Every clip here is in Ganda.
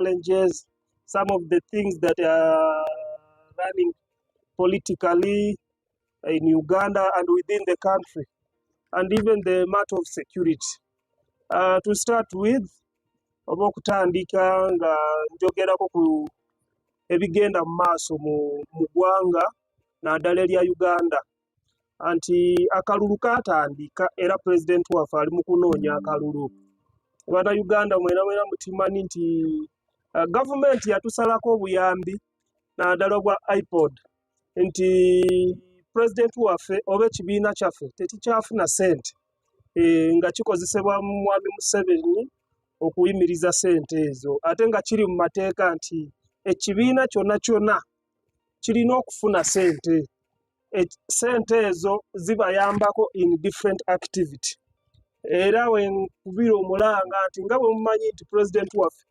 challenges, some of the things that are running politically in Uganda and within the country, and even the matter of security. To start with, oba okutandika nga njogerako ku ebigenda mu maaso mu ggwanga naddala erya Uganda, anti akalulu kaatandika era pulezidenti waffe ali mu kunoonya akalulu. Bannayuganda mwena mukimanyi nti gavumenti yatusalako obuyambi naddala obwa iPod, nti pulezidenti waffe oba ekibiina kyaffe tekikyafuna ssente nga kikozesebwa Mwami Museveni okuyimiriza ssente ezo, ate nga kiri mu mateeka nti ekibiina kyonna kirina okufuna ssente. Ssente ezo zibayambako in different activity. Era wenkubira omulanga nti nga bwe mumanyi nti pulezidenti waffe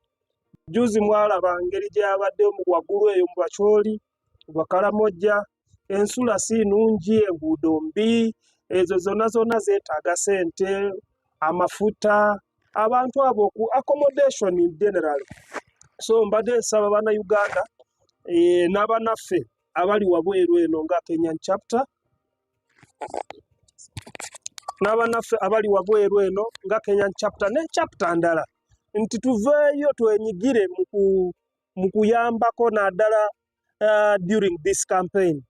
juzi mwalaba ngeri gy'abadde waggulu eyo mu Bacholi, Bakaramojja, ensula si nnungi, enguudo mbi, ezo zonna zeetaaga ssente, amafuta, abantu abo ku accommodation in general. So mbadde nsaba bannayuganda n'abannaffe abali wabweru eno nga Kenyan chapter, n'abannaffe abali wabweru eno nga Kenyan chapter ne chapter ndala, nti tuveeyo twenyigire mu kuyambako naddala during this campaign.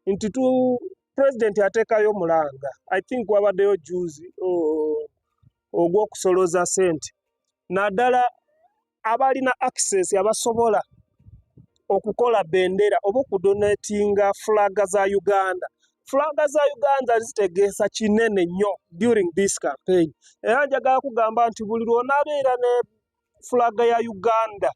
Nti president ateekayo mulanga, I think wabaddeyo juzi ogw'okusoloza ssente, naddala abalina access abasobola okukola bendera oba okudonatinga flaga za Uganda. Flaga za Uganda zitegeeza kinene nnyo during this campaign. Era njagala kugamba nti buli lw'onaabeera ne flaga ya Uganda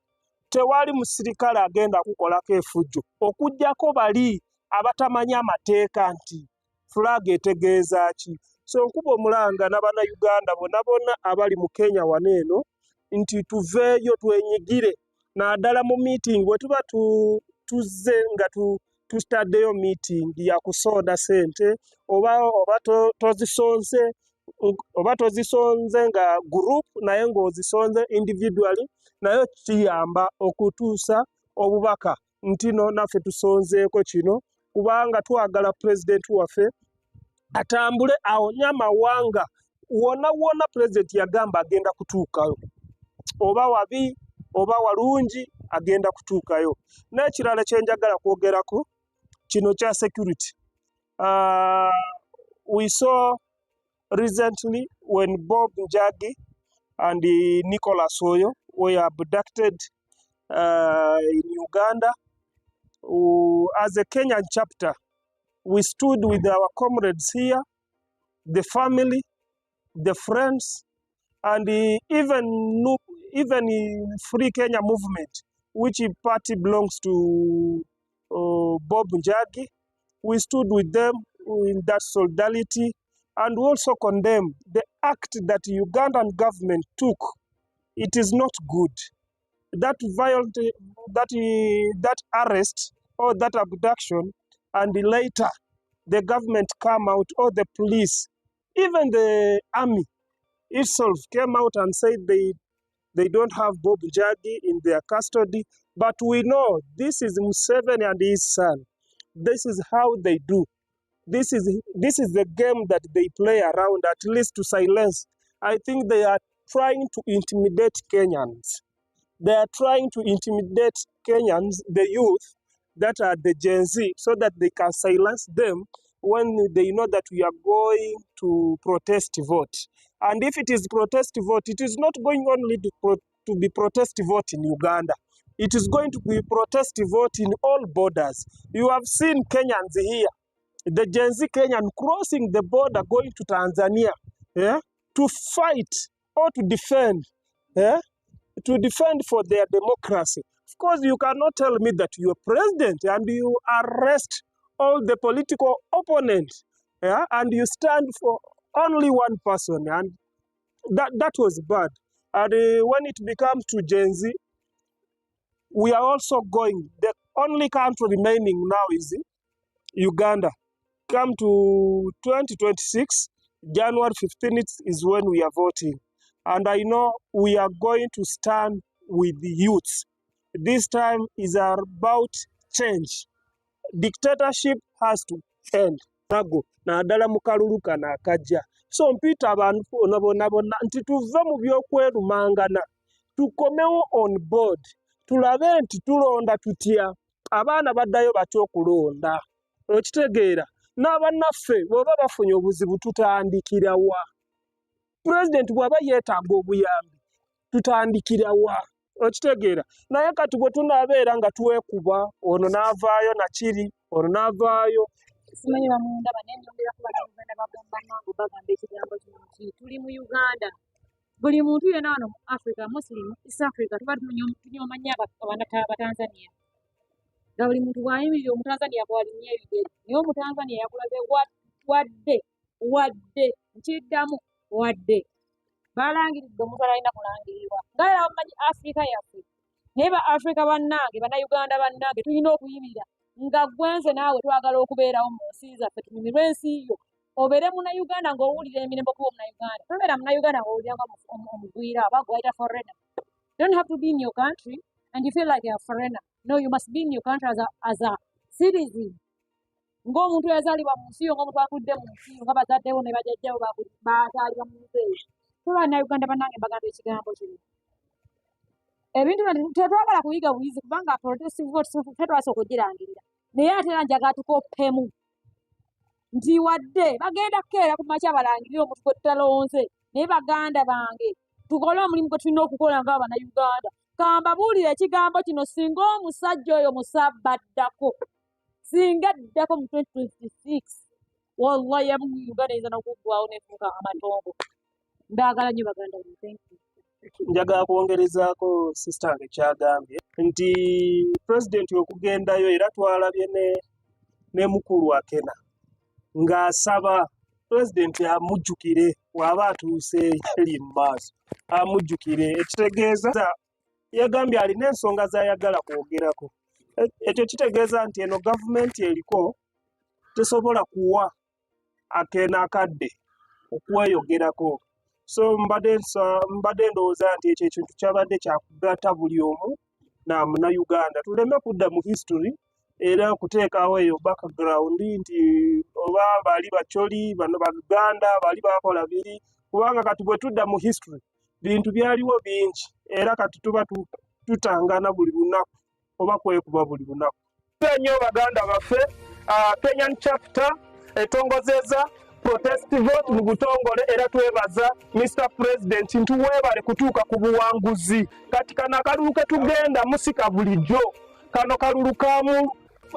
tewali musirikale agenda kukolako effujjo, okuggyako bali abatamanyi amateeka nti flaga etegeeza ki. So nkuba omulanga n'Abannayuganda bonna abali mu Kenya wano eno nti tuveeyo twenyigire naddala mu meeting bwe tuba tuzze nga tustaddeyo meeting ya kusooda ssente oba tozisonze nga group naye ng'ozisonze individually, naye kiyamba okutuusa obubaka nti no naffe tusonzeeko kino, kubanga twagala pulezidenti waffe atambule awonye amawanga wonna pulezidenti yagamba agenda kutuukayo, oba wabi oba walungi agenda kutuukayo. N'ekirala kye njagala kwogerako kino kya security. We saw recently when Bob Njagi and Nicholas Oyo were abducted in Uganda. As a Kenyan chapter, we stood with our comrades here, the family, the friends, and even Free Kenya movement, which party belongs to Bob Njagi. We stood with them in that solidarity and also condemn the act that the Ugandan government took. It is not good. That arrest or that abduction, and later the government come out, or the police, even the army itself came out and said they don't have Bob Njagi in their custody. But we know this is Museveni and his son. This is how they do. This is the game that they play around, at least to silence. I think they are trying to intimidate Kenyans. They are trying to intimidate Kenyans, the youth that are the Gen Z, so that they can silence them when they know that we are going to protest vote. And if it is protest vote, it is not going only to be protest vote in Uganda. It is going to be protest vote in all borders. You have seen Kenyans here, the Gen Z Kenyan crossing the border going to Tanzania, to fight or to defend, for their democracy. Of course, you cannot tell me that you are president and you arrest all the political opponents, and you stand for only one person, and that was bad. And when it becomes to Gen Z, we are also going. The only country remaining now is Uganda. Come to 2026, January 15th is when we are voting. And I know we are going to stand with the youths. This time is about change. Dictatorship has to end. Nago naddala mu kalulu kano akajja. So mpita abantu bonna nti tuve mu byokwerumangana, tukomewo on board, tulabe nti tulonda tutya, abaana baddayo batya okulonda. Okitegeera, n'abannaffe bw'oba bafunye obuzibu tutandikira wa? Pulezidenti bw'aba yeetaaga obuyambi tutandikira wa? Okitegeera, naye kati bwe tunaabeera nga twekuba, ono n'avaayo nakiri, ono n'avaayo. Simanyi bamunda banenyongera ku Bannayuganda bagamba mangu bagamba ekigambo kino nti tuli mu Uganda. Buli muntu yenna wano mu Africa, Muslim, East Africa, tuba tunyooma nnyo Abatanzania. Nga buli muntu bw'ayimirira Omutanzania bw'alinnya ebigere. Naye Omutanzania yakulaze wadde, nkiddamu wadde. Baalangiridde omuntu atalina kulangirirwa. Nga era bamanyi Africa yaffe. Naye ba Africa bannange, Bannayuganda bannange, tulina okuyimirira nga gwenze naawe twagala okubeerawo mu nsi zaffe, tunyumirwe ensi yo. Obeere Munnayuganda ng'owulira emirembe okuba Omunnayuganda. Tobeera Munnayuganda ng'owulira omugwira aba gwayita foreigner. You don't have to be in your country and you feel like you're a foreigner. No, you must be in your country as a citizen. Ng'omuntu yazaalibwa mu nsi yo, ng'omuntu akudde mu nsi yo, nga bazaddewo ne bajjajjawo baazaalibwa mu nsi eyo. Bannayuganda bannange mbagamba ekigambo kino. Ebintu tetwagala kuyiga buyizi kubanga protestive vote tetwasa okugirangirira. Naye ate era njagala tukoppemu nti wadde bagenda kukeera ku makya balangirire omuntu gwe tutalonze. Naye baganda bange, tukole omulimu gwe tulina okukola ng'Abannayuganda. Kambabuulire ekigambo kino, singa omusajja oyo musabbaddako, singa addako mu 2026, wallahi yamu mu Uganda eyinza n'okuggwawo n'efuuka amatongo. Ndaagala nnyo baganda bange. Thank you. Njagala kwongerezaako sister wange kyagambye nti pulezidenti okugendayo era twalabye ne mukulu Akena ng'asaba pulezidenti amujjukire bw'aba atuuse eri mu maaso, amujjukire. Ekitegeeza yagambye alina ensonga z'ayagala kwogerako. Ekyo kitegeeza nti eno gavumenti eriko tesobola kuwa Akena akadde okweyogerako. So mbadde ndowooza nti ekyo ekintu kyabadde kyakugatta buli omu na Munnayuganda. Tuleme kudda mu history era okuteekawo eyo background nti oba baali Bacholi, bano Baganda, baali bakola biri, kubanga kati bwe tudda mu history bintu byaliwo bingi era kati tuba tutangana buli lunaku oba kwekuba buli lunaku. Nnyo Baganda baffe, Kenyan chapter etongozeza protest vote mu butongole era twebaza Mr. President ntuweebale kutuuka ku buwanguzi. Kati kano akalulu ke tugenda musika bulijjo, kano kalulu kamu,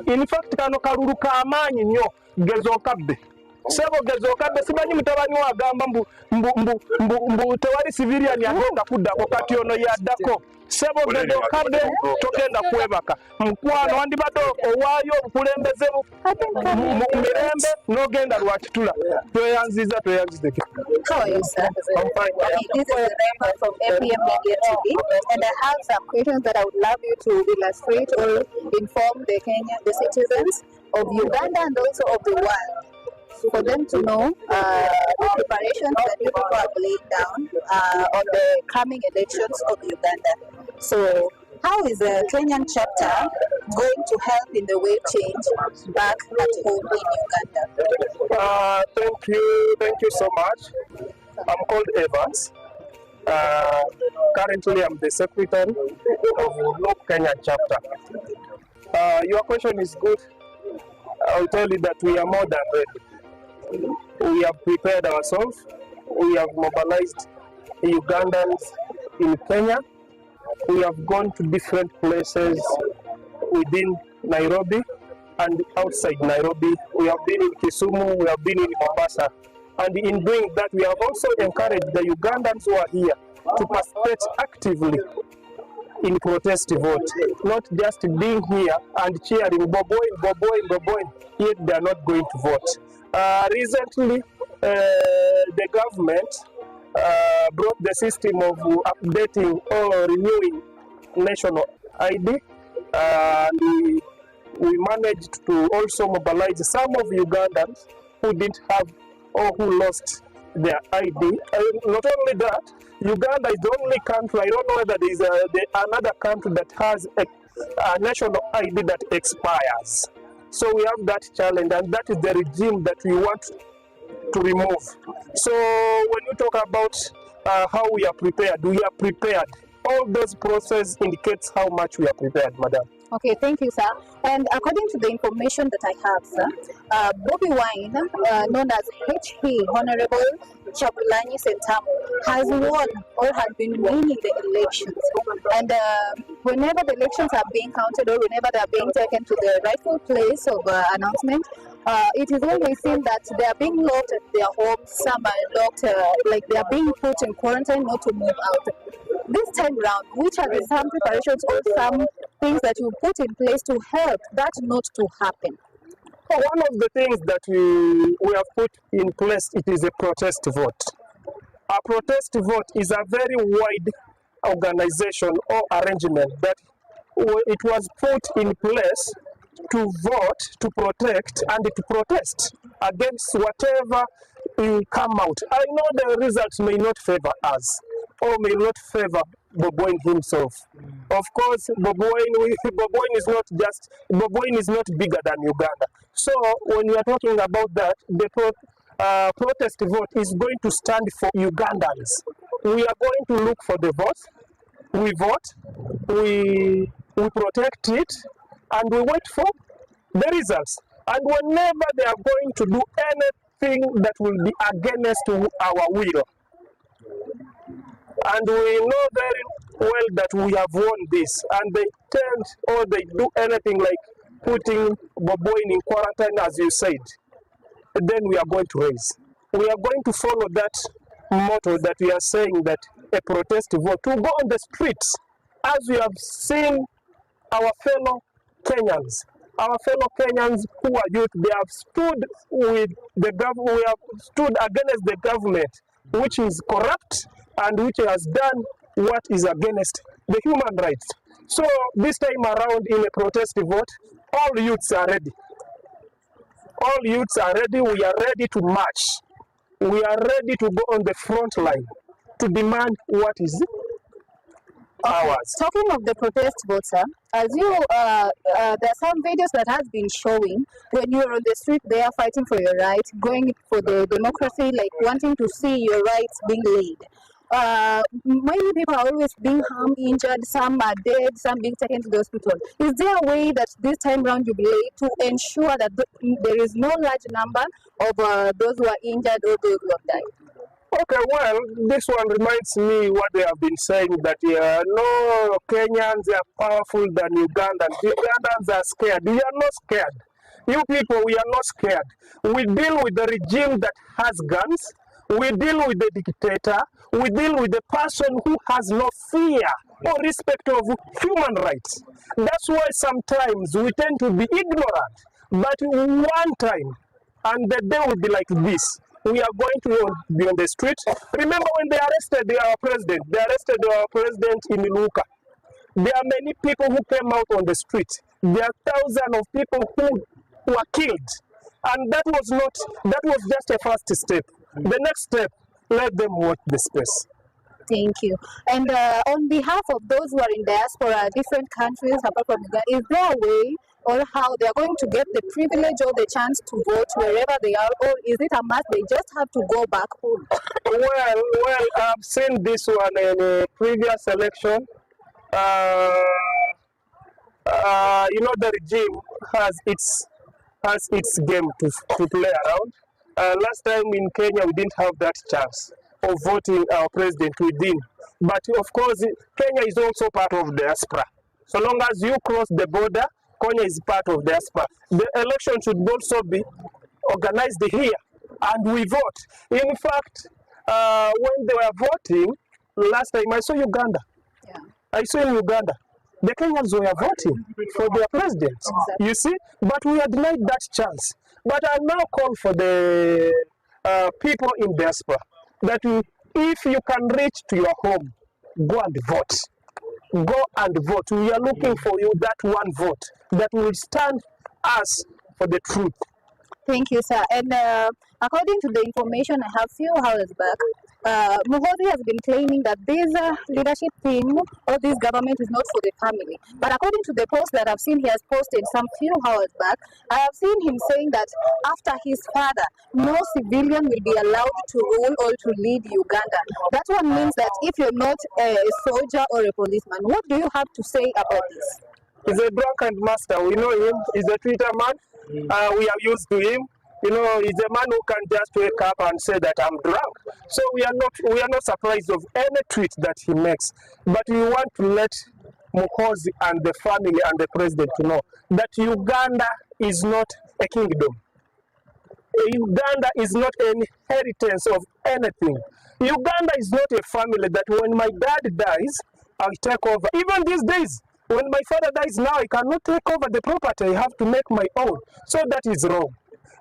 in fact kano kalulu k'amaanyi nnyo. Gezokabbe sebo Gezokabbe, simanyi mutabani we agamba mbu tewali civilian agenda kuddako, kati ono yaddako. Sebo Gezokabbe togenda kwebaka mukwano, wandibadde owaayo obukulembeze mu mirembe n'ogenda lwakitula. Tweyanziza. How are you, sir? I'm fine. Okay, this is Rema from APM Media TV, and I have some questions that I would love you to illustrate or inform the citizens of Uganda and also of the world, for them to know the preparations that you people are laying down on the coming elections of Uganda. So, how is the Kenyan chapter going to help in the wave change back at home in Uganda? Thank you so much. I'm called Evans. Currently, I'm the secretary of Kenyan chapter. Your question is good. I'll tell you that we are more than ready. We have prepared ourselves. We have mobilized Ugandans in Kenya. We have gone to different places within Nairobi and outside Nairobi. We have been in Kisumu, we have been in Mombasa. And in doing that, we have also encouraged the Ugandans who are here to participate actively in protest vote, not just being here and cheering, boboing, yet they are not going to vote. Recently, the government brought the system of updating or renewing national ID, and we managed to also mobilize some of Ugandans who didn't have or who lost their ID. Not only that, Uganda is the only country, I don't know whether there is another country that has a national ID that expires. So we have that challenge, and that is the regime that we want to remove. So when you talk about how we are prepared, all those processes indicates how much we are prepared, madam. Okay, thank you, sir. And according to the information that I have, sir, Bobby Wine, known as HP, Honorable Chagulanyi Sentamu, has won or has been winning the elections. And whenever the elections are being counted or whenever they are being taken to the rightful place of announcement, it is always seen that they are being locked at their homes. Some are locked, like they are being put in quarantine not to move out. This time round, which are some preparations or some things that you put in place to help that not to happen? One of the things that we have put in place, it is a protest vote. A protest vote is a very wide organization or arrangement that it was put in place to vote, to protect, and to protest against whatever will come out. I know the results may not favor us or may not favor Bobi Wine himself. Of course, Bobi Wine is not bigger than Uganda. So when we are talking about that, the protest vote is going to stand for Ugandans. We are going to look for the vote. We vote, we protect it, and we wait for the results. And whenever they are going to do anything that will be against our will, and we know very well that we have won this, and they tend or they do anything like putting Bobi Wine in quarantine, as you said, then we are going to raise. We are going to follow that motto that we are saying, that a protest vote, to go on the streets, as we have seen our fellow Kenyans. Our fellow Kenyans who are youth, they have stood with the government, we have stood against the government, which is corrupt and which has done what is against the human rights. So this time around in a protest vote, all youths are ready. All youths are ready. We are ready to march. We are ready to go on the front line to demand what is ours. Talking of the protest votes, sir, as you, there are some videos that has been showing when you are on the street there fighting for your rights, going for the democracy, like wanting to see your rights being laid. Many people are always being harmed, injured, some are dead, some being taken to the hospital. Is there a way that this time round you believe to ensure that there is no large number of those who are injured or those who have died? Okay, well, this one reminds me what they have been saying, that no Kenyans are powerful than Ugandans. Ugandans are scared. We are not scared. You people, we are not scared. We deal with the regime that has guns. We deal with the dictator. We deal with the person who has no fear or respect of human rights. That's why sometimes we tend to be ignorant. But one time, and the day will be like this, we are going to be on the street. Remember when they arrested our president? They arrested our president in Luka. There are many people who came out on the street. There are thousands of people who were killed. And that was just a first step. The next step, let them watch the space. Thank you. And on behalf of those who are in diaspora, different countries apart from Uganda, is there a way or how they are going to get the privilege or the chance to vote wherever they are, or is it a must they just have to go back home? Well, I've seen this one in a previous election. The regime has its game to play around. Last time in Kenya, we didn't have that chance of voting our president within. But of course, Kenya is also part of the diaspora. So long as you cross the border, Kenya is part of the diaspora. The election should also be organized here, and we vote. In fact, when they were voting, last time I saw Uganda. Yeah. I saw in Uganda. The Kenyans were voting for their president. Exactly. You see? But we are denied that chance. But I now call for the people in diaspora that if you can reach to your home, go and vote. Go and vote. We are looking for you, that one vote that will stand us for the truth. Thank you, sir. And according to the information I have few hours back, Muhoozi has been claiming that this leadership team or this government is not for the family. But according to the post that I've seen he has posted some few hours back, I have seen him saying that after his father, no civilian will be allowed to rule or to lead Uganda. That one means that if you're not a soldier or a policeman, what do you have to say about this? He's a drunken master. We know him. He's a Twitter man. We are used to him. You know, he's a man who can just wake up and say that I'm drunk. So we are not surprised of any tweet that he makes. But we want to let Muhoozi and the family and the president to know that Uganda is not a kingdom. Uganda is not an inheritance of anything. Uganda is not a family that when my dad dies, I'll take over. Even these days, when my father dies now, I cannot take over the property. I have to make my own. So that is wrong.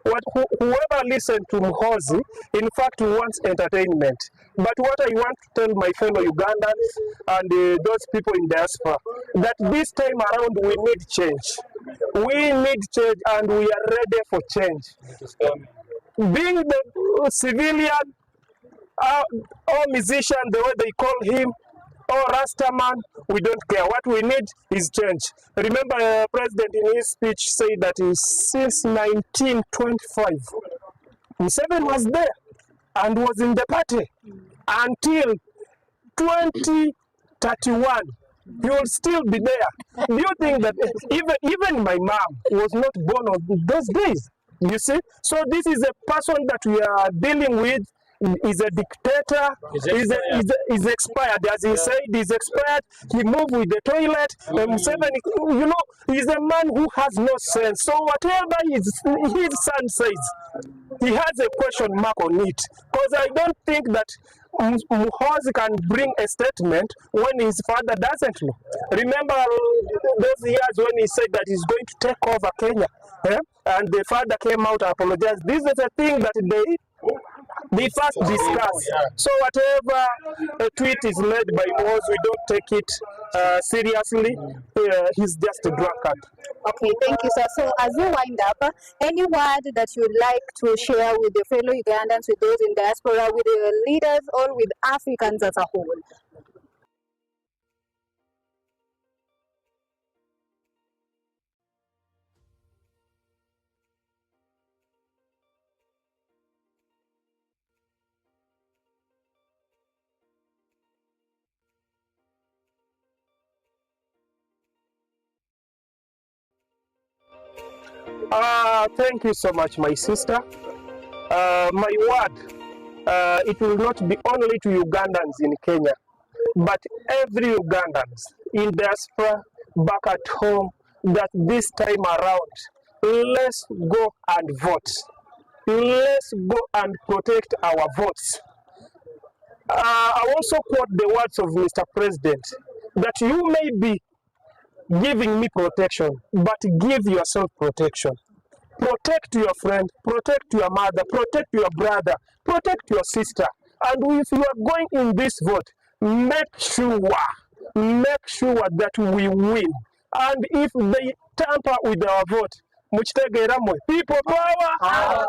Whoever listens to Muhoozi, in fact, wants entertainment. But what I want to tell my fellow Ugandans and those people in diaspora, that this time around we need change. We need change and we are ready for change. Being the civilian or musician, the way they call him, or Rastaman, we don't care. What we need is change. Remember, the president in his speech said that since 1925, Museveni was there and was in the party until 2031. He will still be there. Do you think that even my mom was not born on those days? You see? So this is a person that we are dealing with. Is a dictator, is expired, as he said, is expired. He moved with the toilet. Museveni, you know, he's a man who has no sense. So whatever his son says, he has a question mark on it. Because I don't think that Muhoozi can bring a statement when his father doesn't know. Remember those years when he said that he's going to take over Kenya, and the father came out and apologized. This is a thing that they first discuss. So whatever a tweet is made by Muhoozi, we don't take it seriously. He's just a drunkard. Okay, thank you, sir. So as you wind up, any word that you'd like to share with your fellow Ugandans, with those in diaspora, with your leaders, or with Africans as a whole? Thank you so much, my sister. My word, it will not be only to Ugandans in Kenya, but every Ugandans in diaspora back at home, that this time around, let's go and vote. Let's go and protect our votes. I also quote the words of Mr. President, that you may be giving me protection, but give yourself protection. Protect your friend, protect your mother, protect your brother, protect your sister. And if you are going in this vote, make sure that we win. And if they tamper with our vote, muchitegeramwe, people power, our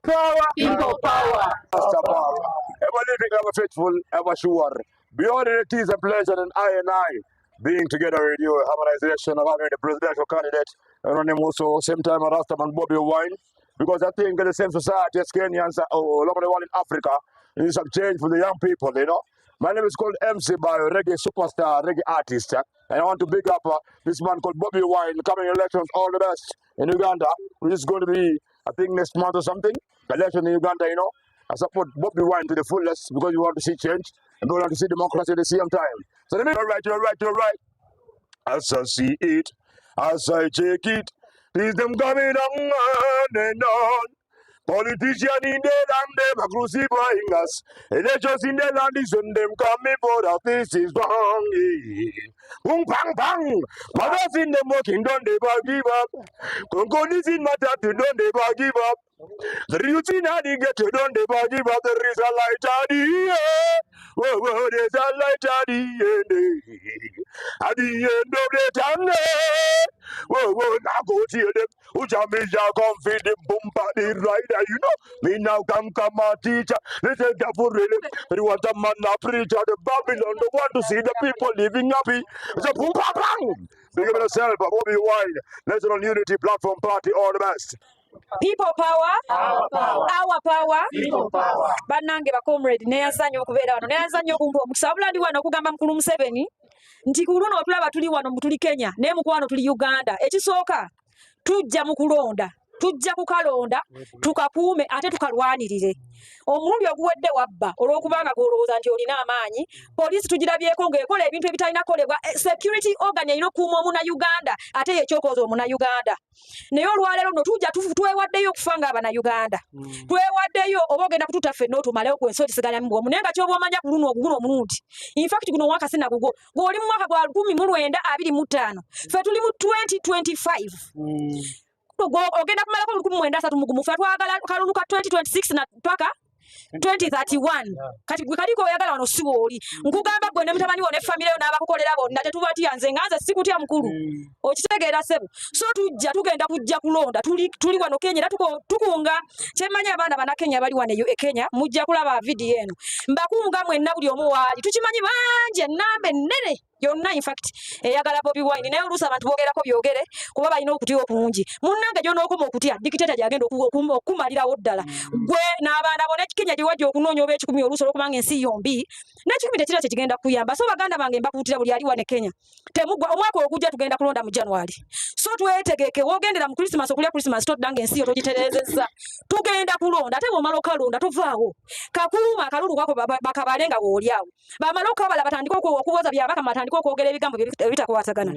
power, People power. Ever living, ever faithful, ever sure. Beyond it is a pleasure, and I being together with you, harmonization of having the presidential candidate, and him also same time Rastaman Bobby Wine, because I think in the same society as Kenyans, all over the world in Africa, needs some change for the young people, you know. My name is called MC Bio, reggae superstar, reggae artist, and I want to big up this man called Bobby Wine, coming elections, all the best in Uganda, which is going to be, I think, next month or something, election in Uganda, you know. I support Bobby Wine to the fullest because we want to see change and we want to see democracy at the same time. So let me, you're right. As I see it, as I check it, these them coming on and on. Politicians in the land, them are crucifying us. Elections in the land is when them coming for us. This is wrong. Boom, bang, bang. Mothers in them working, don't never give up. Congolis in Matatu, don't never give up. The routine I didn't get to, don't never give up. There is a light at the end. Oh, there's a light at the end. At the end of the tunnel. Whoa, now go to them. Ujamija come feed the bumper, the rider, you know. Me now come my teacher. Let's take that for really. But you want a man now preacher, the Babylon, the want to see the people living happy. It's a boom, bang, bang. Big up yourself, Bobby Wine, National Unity Platform Party, all the best. People power, our power, People power. bannange bakomrade neyansanyo okubeera wano neyansanyo okumpa omukisa wabula ndi wano okugamba mukulu Museveni nti ku luno otulaba tuli wano tuli Kenya naye mukwano tuli Uganda ekisooka tujja mu kulonda tujja kukalonda tukakuume ate tukalwanirire omulundi oguwedde wabba olw'okubanga gwolowooza nti olina amaanyi poliisi tugirabyeko ng'ekola ebintu ebitalina kolebwa security organ erina okukuuma omunayuganda ate yekyokoza omunayuganda naye olwaleero no tujja twewaddeyo okufa nga abanayuganda twewaddeyo oba ogenda kututa ffenna otumalewo ku ensi otisigalamu bwomu naye nga kyoba omanya ku luno oguguno omulundi infact guno omwaka sina gugwo ng'oli mu mwaka gwa 1925 ffe tuli mu 2025 ogenda kumalako 1933 ffe twagala kalulu ka 2026 na paka 2031 kati gwe kaliko oyagala wano si wooli nkugamba gwe ne mutabani wo ne famire yo n'abakukolera bonna tetubatya nze nga nze sikutya mukulu okitegeera ssebo so tugenda kujja kulonda tuli wano Kenya era tukunga kyemanya abaana bannakenya bali wano e Kenya mujja kulaba vidiyo eno mbakunga mwenna buli omu waali tukimanyi bangi ennamba ennene yonna infact eyagala Bobi Wine naye oluusi abantu boogerako byogere kuba balina okutya okungi munnange gy'onookoma okutya dikiteta gyagenda okukumalirawo ddala gwe n'abaana bo n'ekikenya gye wajja okunoonya oba ekikumi oluusi olwokubanga ensi yombi n'ekikumi tekira kye kigenda kuyamba so baganda bange mbakuutira buli ali wane Kenya temugwa omwaka ogujja tugenda kulonda mu January so twetegeke woogendera mu Christmas okulya Christmas toddanga ensi yo togiterezezza tugenda kulonda ate bw'omala okalonda tovaawo kakuuma akalulu kako bakabale nga woolyawo bamala okabala batandika okuwoza byabaka matandika okwogera ebigambo ebitakwatagana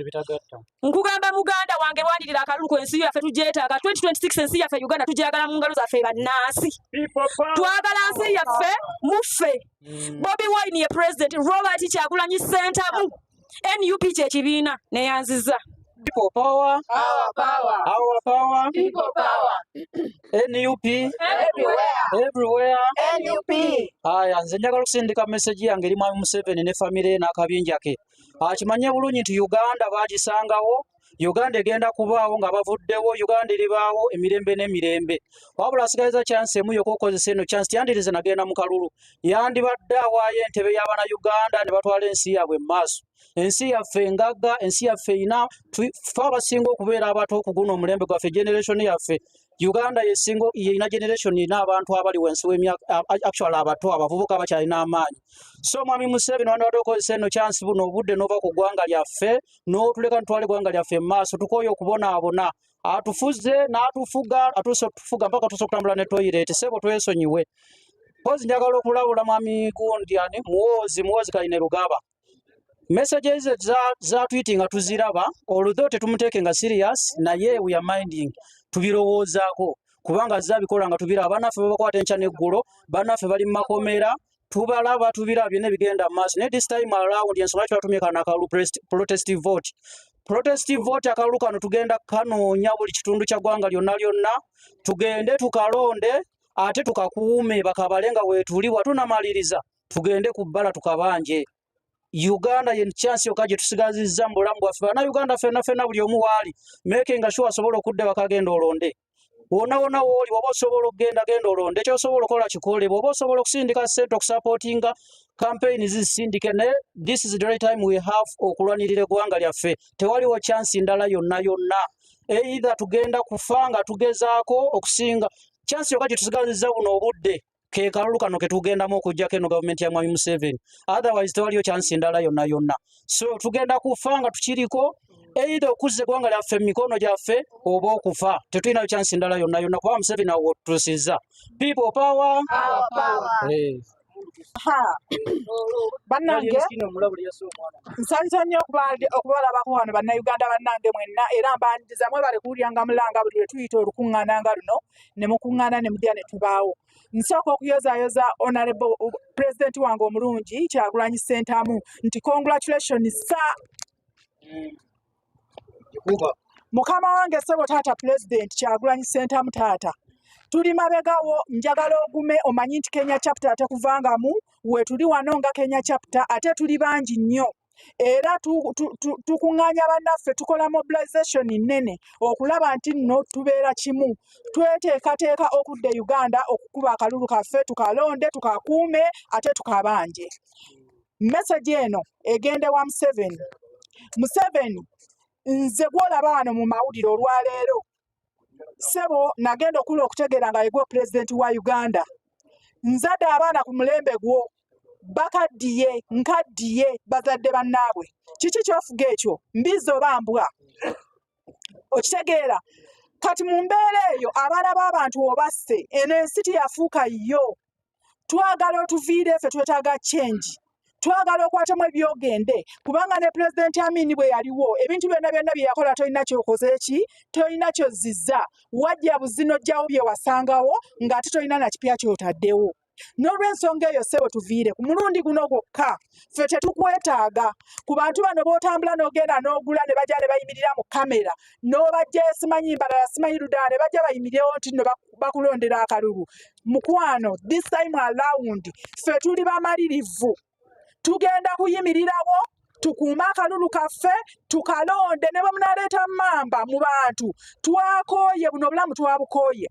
nkugamba muganda wange lwanirira akalulu ku ensi yaffe tugyetaaga 2026 ensi yaffe Uganda tugyagala mu ngalo zaffe bannansi twagala nsi yaffe muffe Bobi Wine ye president Robert Kyagulanyi Ssentamu NUP kyekibiina neyanziza People power, Our power. our power, People power. NUP, Everywhere. everywhere. NUP. Aya, nze njagala okusindika message yange eri Mwami Museveni ne famire n'akabinja ke. Akimanye bulungi nti Uganda baagisangawo, Uganda egenda kubaawo nga bavuddewo, Uganda eribaawo emirembe n'emirembe. Wabula asigaliza chance emu y'okukozesa eno chance tiyandirize nagenda mu kalulu. Yandibadde awaayo entebe y'Abannayuganda ne batwala ensi yaabwe mu maaso. Ensi yaffe ngagga, ensi yaffe erina ffe abasinga okubeera abato okuguno omulembe gwaffe generation yaffe. Uganda yerina generation erina abantu abali wansi w'emyaka actually abato abavubuka bakyalina amaanyi. So Mwami Museveni wandibadde okozesa eno chance buno obudde n'ova ku ggwanga lyaffe n'otuleka ntwale eggwanga lyaffe mu maaso tukooye okubonaabona atufuze n'atufuga atuuse otufuga mpaka tuuse okutambula ne toilet ssebo twesonyiwe. Mpozi njagala okulabula Mwami gundi ani muwoozi Kayine Rugaba. Messages za tweeting nga tuziraba although tetumuteeke nga serious naye we are minding tubirowoozaako kubanga zabikola nga tubiraba bannaffe babakwata enkya n'eggulo bannaffe bali mu makomera tubalaba tubirabye n'ebigenda mu maaso naye this time around ensonga lwaki batumye kano akalulu protest vote akalulu kano tugenda kanoonya buli kitundu kya ggwanga lyonna tugende tukalonde ate tukakuume bakabale nga weetuli watunamaliriza tugende ku bbala tukabanje. Uganda ye chance yokka gye tusigazizza mu bulamu bwaffe Bannayuganda ffenna buli omu waali making sure asobola okudda bakagenda olonde wonna wooli bw'oba osobola okugenda olonde ekyosobola okukola kikole bw'oba osobola okusindika ssente okusupportinga campaign zisindike ne this is the right time we have okulwanirira eggwanga lyaffe tewaliwo chance ndala yonna either tugenda kufa nga tugezaako okusinga chance yokka gye tusigazizza buno obudde ke kalulu kano ke tugendamu okujjako eno gavumenti ya Mwami Museveni otherwise tewaliyo chance ndala yonna so tugenda kufa nga tukiriko either okuzza eggwanga lyaffe mu mikono gyaffe oba okufa tetulinayo chance ndala yonna kuba Museveni awo tutusizza people power Our power. Bannange nsanyiza nnyo okubalabako wano bannayuganda bannange mwenna era mbandiza mwebale kuwulyanga mulanga buli lwe tuyita olukuŋŋaana nga luno ne mukuŋŋaana ne mudya ne tubaawo. Nsooka okuyozaayoza honorable president wange omulungi Kyagulanyi Ssentamu nti congratulations sir. Mukama wange ssebo taata president Kyagulanyi Ssentamu taata tuli mabegawo njagala ogume omanyi nti Kenya chapter ate kuvangamu we tuli wano nga Kenya chapter ate tuli bangi nnyo era tukuŋŋaanya bannaffe tukola mobilization nnene okulaba nti nno tubeera kimu tweteekateeka okudda Uganda okukuba akalulu kaffe tukalonde tukakuume ate tukabanje. Message eno egende wa Museveni nze gwolaba wano mu mawulire olwaleero ssebo nagenda okula okutegeera nga yegwe pulezidenti wa Uganda. Nzadde abaana ku mulembe gwo bakaddiye nkaddiye bazadde bannaabwe. Kiki kyofuga ekyo mbizi oba mbwa? Okitegeera kati mu mbeera eyo abaana b'abantu obasse eno ensi teyafuuka yo. Twagala otuviire ffe twetaaga change. Twagala okwatamu ebyogende kubanga ne pulezidenti Amin bwe yaliwo ebintu byonna bye yakola tolina kyokoze eki tolina kyozizza wajja buzinojjawo bye wasangawo ng'ate tolina na kipya kyotaddewo. N'olw'ensonga eyo ssebo tuviire ku mulundi guno gwokka ffe tetukwetaaga ku bantu bano b'otambula n'ogenda n'ogula ne bajja ne bayimirira mu kamera n'obajja simanyi mbalala simanyi ludala ne bajja bayimirewo nti nno bakulondera akalulu. Mukwano this time around ffe tuli bamalirivu tugenda kuyimirirawo tukuume akalulu kaffe tukalonde ne bwe munaleeta mamba mu bantu twakooye buno obulamu twabukooye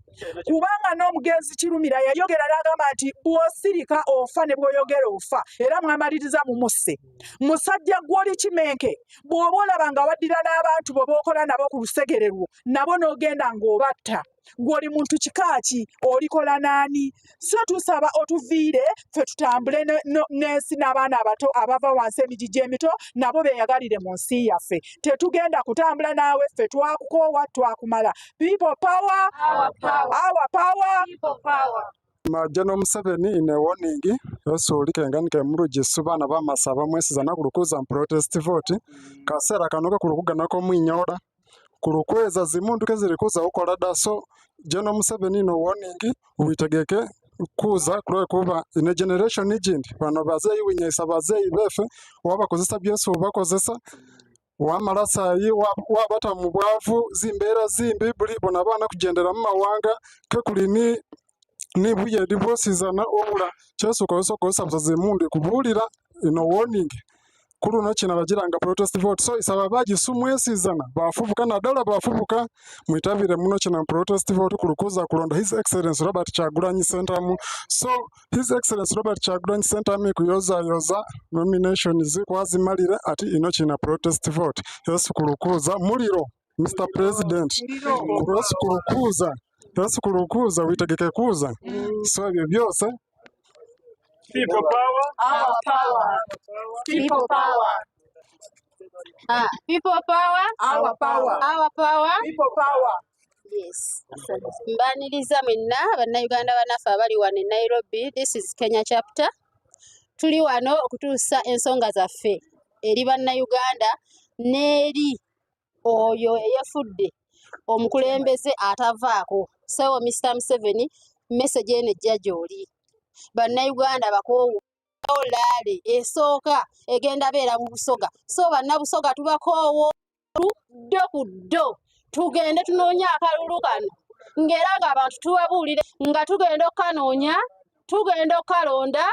kubanga n'omugenzi Kirumira yayogera n'agamba nti bw'osirika ofa ne bw'oyogera ofa era mwamaliriza mumusse. Musajja gw'oli kimenke bw'oba olaba nga waddira n'abantu bo b'okola nabo ku lusegere lwo nabo n'ogenda ng'obatta gw'oli muntu kikaaki olikola naani? So tusaba otuviire ffe tutambule n'ensi n'abaana abato abava wansi emigi gy'emito nabo beeyagalire mu nsi yaffe. Tetugenda kutambula naawe ffe twakukoowa twakumala. People power, our power. General Museveni in a warning also likenganike mulugisu bana bamasaba mwesizana kulukuza protest vote kasera kanoka kulukuganako mwinyola kulukweza zimunduke zirikuza ukola daso. General Museveni no warning ubitegeke kuza kuba in a generation igindi bano bazeyi winyesa bazeyi befe wabakozesa byose ubakozesa wamarasayi wabata mu bwavu zimbeera zimbi buli bona bana kugendera mu mawanga ke kuli ni buye dibosizana obula kyeso kosa buzimundu kubulira ino warning kuru no kina bagiranga protest vote so isaba bagisumwesizana bafubuka nadala bafubuka mwitabire muno kina protest vote kulukuza kulonda His Excellency Robert Kyagulanyi Ssentamu. So His Excellency Robert Kyagulanyi Ssentamu kuyoza nomination zikwazimalire ati ino kina protest vote yesu kulukuza muliro Mr. President yesu kulukuza witegeke kuza so ebyo byose People power, Our power. People power. People power, Our power. our power. People power. Yes. Mbaniriza mwenna bannayuganda bannaffe abali wano e Nairobi. This is Kenya chapter. Tuli wano okutuusa ensonga zaffe eri bannayuganda n'eri oyo eyafudde omukulembeze atavaako. So Mr. Museveni message eno ejja gy'oli. Bannayuganda bakoowu olaale esooka egenda beera mu Busoga. So bannabusoga tubakoowo ddo ku ddo tugende tunoonya akalulu kano ng'era ng'abantu tubabuulire nga tugenda okukanoonya tugenda okukalonda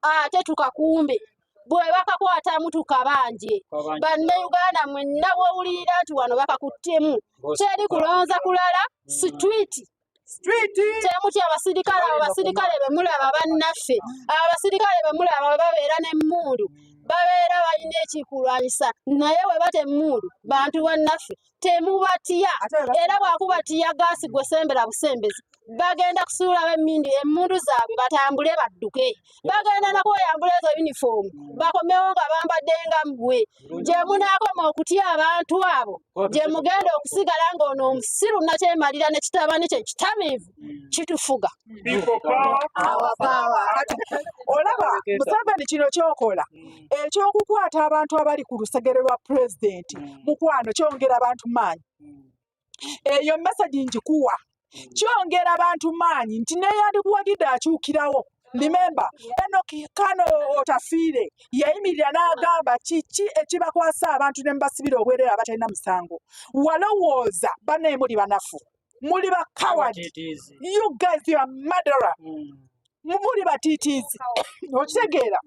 ate tukakumbe bwe bakakwatamu tukabanje. Bannayuganda mwenna bw'owulirira nti wano bakakuttemu teri kulonza kulala street temutya abasirikale abo basirikale be mulaba bannaffe abasirikale be mulaba babeera n'emmundu babeera balina ekikulwanyisa naye we bate emmundu bantu bannaffe temubatya era bwakubatiya gaasi gwe sembera busembezi bagenda kusuula emmundu zaabwe batambule badduke bagenda nakweyambula ezo yunifoomu bakomewo nga bambadde nga mmwe gye munaakoma okutya abantu abo gye mugenda okusigala ng'ono omusiru nakyemalira ne kitabani kye kitamiivu kitufuga. Our power. Olaba Museveni kino kyokola ekyokukwata abantu abali ku lusegere lwa pulezidenti mukwano kyongera abantu maanyi. Eyo message njikuwa kyongera abantu maanyi nti neyandikuwagidde akyukirawo. Remember Enoch Kano Otafiire yayimirira n'agamba kiki ekibakwasa abantu ne mbasibira obwereere abatalina musango. Walowooza banne muli banafu muli ba coward. You guys you are murderer. Muli batiitiizi okitegeera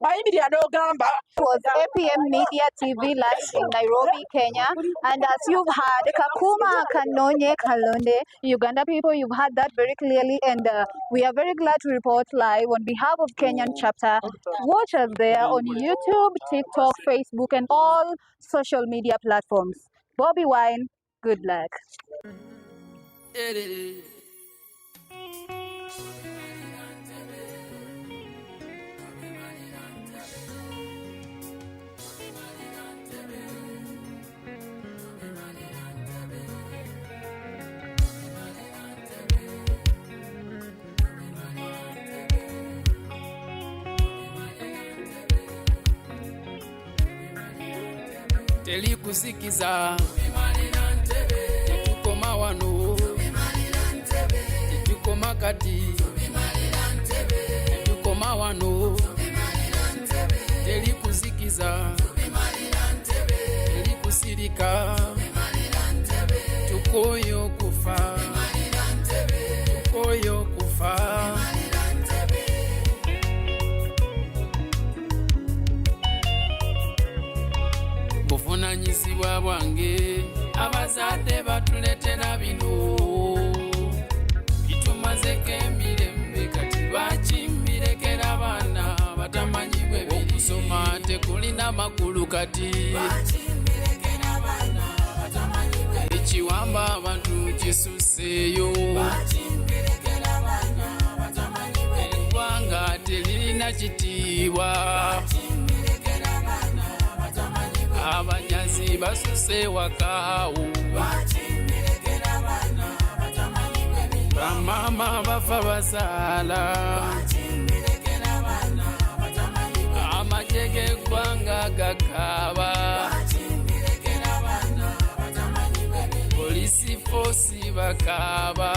mayimirira n'ogamba was APM Media TV live in Nairobi, Kenya. And as you've heard, Kakuma Kanonye Kalonde, Uganda people, you've heard that very clearly. And we are very glad to report live on behalf of Kenyan chapter. Watch us there on YouTube, TikTok, Facebook, and all social media platforms. Bobby Wine, good luck. Telikusikiza tukoma wano tukoma kati tukoma wano telikusikiza telikusirika tukoyo kufa tukoyo kufa buvunanyizibwa bwange abazadde batuletera bino bitumazeko emirembe kati bakimbirekera abaana batamanyi bwe biri okusoma tekulina makulu kati ekiwamba abantu kisuseeyo eggwanga teririna kitiibwa abanyazi basuse wakaawo bamama bafa bazaala amagye g'eggwanga gakaaba polisi foosi bakaaba